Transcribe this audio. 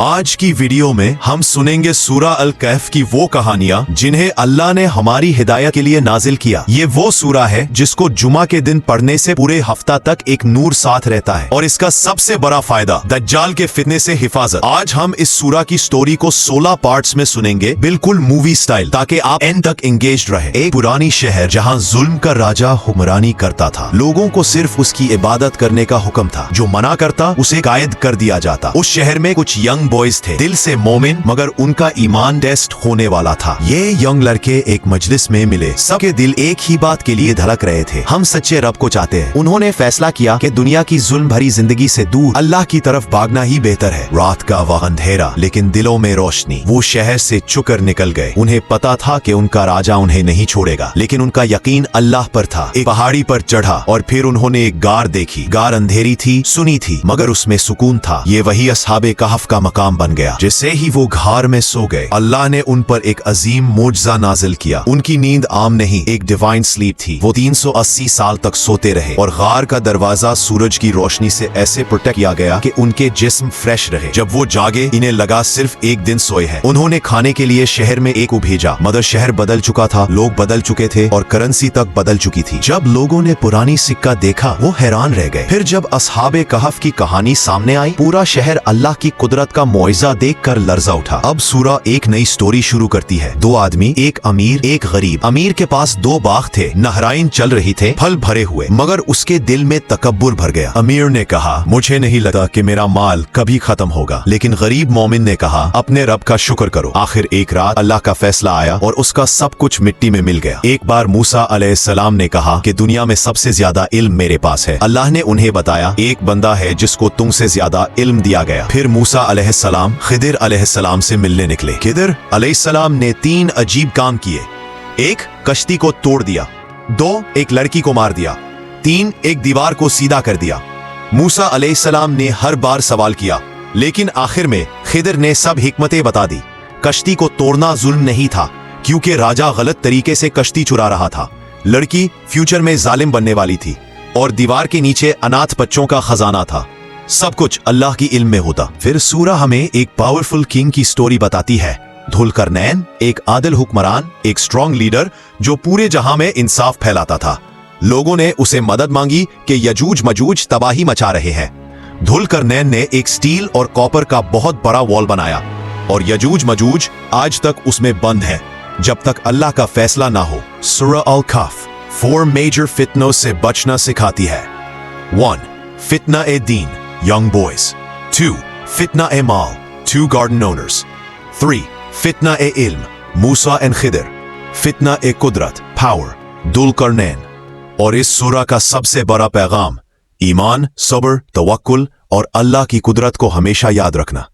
आज की वीडियो में हम सुनेंगे सूरा अल कहफ की वो कहानियां जिन्हें अल्लाह ने हमारी हिदायत के लिए नाजिल किया। ये वो सूरा है जिसको जुमा के दिन पढ़ने से पूरे हफ्ता तक एक नूर साथ रहता है और इसका सबसे बड़ा फायदा दज्जाल के फितने से हिफाजत। आज हम इस सूरा की स्टोरी को 16 पार्ट्स में सुनेंगे, बिल्कुल मूवी स्टाइल, ताकि आप एंड तक एंगेज्ड रहे। एक पुरानी शहर जहाँ जुल्म का राजा हुक्मरानी करता था। लोगों को सिर्फ उसकी इबादत करने का हुक्म था। जो मना करता उसे कैद कर दिया जाता। उस शहर में कुछ यंग बॉयज थे, दिल से मोमिन, मगर उनका ईमान टेस्ट होने वाला था। ये यंग लड़के एक मजलिस में मिले। सबके दिल एक ही बात के लिए धड़क रहे थे, हम सच्चे रब को चाहते हैं। उन्होंने फैसला किया कि दुनिया की जुल्म भरी जिंदगी से दूर अल्लाह की तरफ भागना ही बेहतर है। रात का वह अंधेरा लेकिन दिलों में रोशनी। वो शहर से चुकर निकल गए। उन्हें पता था कि उनका राजा उन्हें नहीं छोड़ेगा, लेकिन उनका यकीन अल्लाह पर था। एक पहाड़ी पर चढ़ा और फिर उन्होंने एक गार देखी। गार अंधेरी थी, सुनी थी, मगर उसमें सुकून था। ये वही असहाबे कहफ का मकाम बन गया। जैसे ही वो घार में सो गए, अल्लाह ने उन पर एक अजीम मोजज़ा नाजिल किया। उनकी नींद आम नहीं, एक डिवाइन स्लीप थी। वो 380 साल तक सोते रहे और गार का दरवाजा सूरज की रोशनी से ऐसे प्रोटेक्ट किया गया कि उनके जिस्म फ्रेश रहे। जब वो जागे, इन्हें लगा सिर्फ एक दिन सोए हैं। उन्होंने खाने के लिए शहर में एक को भेजा, मगर शहर बदल चुका था, लोग बदल चुके थे और करेंसी तक बदल चुकी थी। जब लोगों ने पुरानी सिक्का देखा, वो हैरान रह गए। फिर जब असहाबे कहफ की कहानी सामने आई, पूरा शहर अल्लाह की कुदरत का मुआजिजा देखकर लर्जा उठा। अब सूरा एक नई स्टोरी शुरू करती है। दो आदमी, एक अमीर एक गरीब। अमीर के पास 2 बाग थे, नहराइन चल रही थे, फल भरे हुए, मगर उसके दिल में तकब्बुर भर गया। अमीर ने कहा, मुझे नहीं लगता कि मेरा माल कभी खत्म होगा। लेकिन गरीब मोमिन ने कहा, अपने रब का शुक्र करो। आखिर एक रात अल्लाह का फैसला आया और उसका सब कुछ मिट्टी में मिल गया। एक बार मूसा अलैहिस्सलाम ने कहा कि दुनिया में सबसे ज्यादा इल्म मेरे पास है। अल्लाह ने उन्हें बताया, एक बंदा है जिसको तुमसे ज्यादा इल्म दिया गया। फिर मूसा अलैहिस्सलाम खिदिर अलैहिस्सलाम से मिलने निकले। खिदिर अलैहिस्सलाम ने 3 अजीब काम किए। 1, कश्ती को तोड़ दिया। 2, एक लड़की को मार दिया। 3, एक दीवार को सीधा कर दिया। मूसा अलैहिस्सलाम ने हर बार सवाल किया, लेकिन आखिर में खिदिर ने सब हिकमतें बता दी। कश्ती को तोड़ना जुल्म नहीं था, क्योंकि राजा गलत तरीके से कश्ती चुरा रहा था। लड़की फ्यूचर में जालिम बनने वाली थी और दीवार के नीचे अनाथ बच्चों का खजाना था। सब कुछ अल्लाह की इल्म में होता। फिर सूरा हमें एक पावरफुल किंग की स्टोरी बताती है। धुलकरनैन एक आदिल हुक्मरान, एक स्ट्रॉन्ग लीडर जो पूरे जहां में इंसाफ फैलाता था। लोगों ने उसे मदद मांगी कि यजूज मजूज तबाही मचा रहे हैं। धुलकरनैन ने एक स्टील और कॉपर का बहुत बड़ा वॉल बनाया और यजूज मजूज आज तक उसमें बंद है, जब तक अल्लाह का फैसला ना हो। सूरा अल कहफ 4 मेजर फितनों से बचना सिखाती है। 1, फितना ए दीन, young boys. 2, fitna e mal, 2 garden owners. 3, fitna e ilm, Musa and Khidir. Fitna e kudrat, power, Dhul-Qarnain. और इस सूरा का सबसे बड़ा पैगाम ईमान, सब्र, तवक्कुल और अल्लाह की कुदरत को हमेशा याद रखना।